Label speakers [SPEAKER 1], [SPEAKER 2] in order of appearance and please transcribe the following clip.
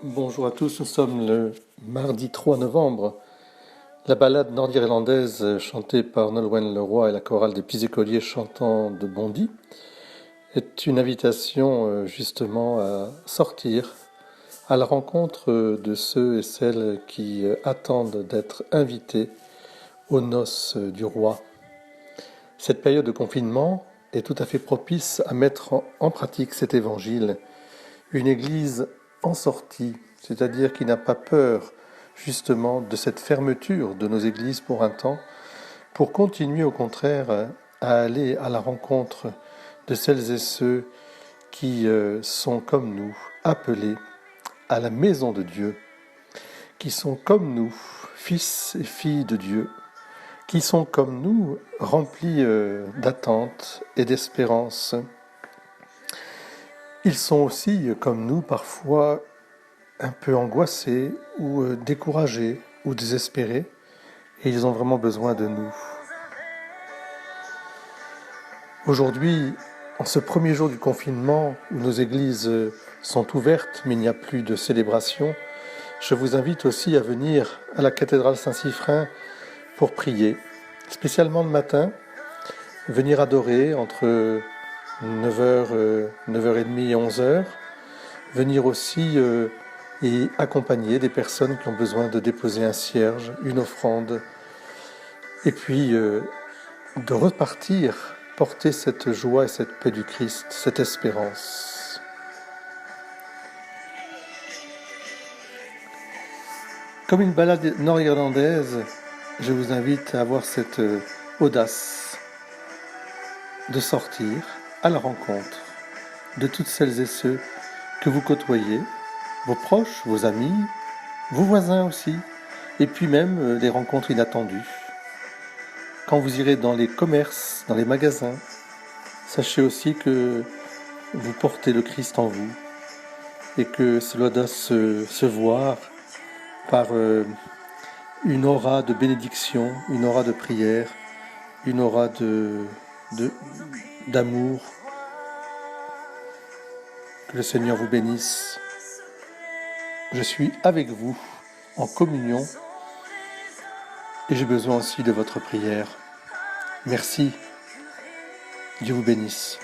[SPEAKER 1] Bonjour à tous, nous sommes le mardi 3 novembre. La ballade nord-irlandaise chantée par Nolwenn Leroy et la chorale des petits écoliers chantant de Bondy est une invitation justement à sortir à la rencontre de ceux et celles qui attendent d'être invités aux noces du roi. Cette période de confinement est tout à fait propice à mettre en pratique cet évangile. Une église en sortie, c'est-à-dire qui n'a pas peur justement de cette fermeture de nos églises pour un temps, pour continuer au contraire à aller à la rencontre de celles et ceux qui sont comme nous appelés à la maison de Dieu, qui sont comme nous fils et filles de Dieu, qui sont comme nous remplis d'attente et d'espérance. Ils sont aussi comme nous parfois un peu angoissés ou découragés ou désespérés, et ils ont vraiment besoin de nous. Aujourd'hui, en ce premier jour du confinement, où nos églises sont ouvertes, mais il n'y a plus de célébration, je vous invite aussi à venir à la cathédrale Saint-Siffrin pour prier, spécialement le matin, venir adorer entre 9h, 9h30 et 11h, venir aussi et accompagner des personnes qui ont besoin de déposer un cierge, une offrande, et puis de repartir, porter cette joie et cette paix du Christ, cette espérance. Comme une balade nord-irlandaise, je vous invite à avoir cette audace de sortir à la rencontre de toutes celles et ceux que vous côtoyez, vos proches, vos amis, vos voisins aussi, et puis même les rencontres inattendues. Quand vous irez dans les commerces, dans les magasins, sachez aussi que vous portez le Christ en vous et que cela doit se voir par une aura de bénédiction, une aura de prière, une aura d'amour. Que le Seigneur vous bénisse. Je suis avec vous en communion et j'ai besoin aussi de votre prière. Merci. Dieu vous bénisse.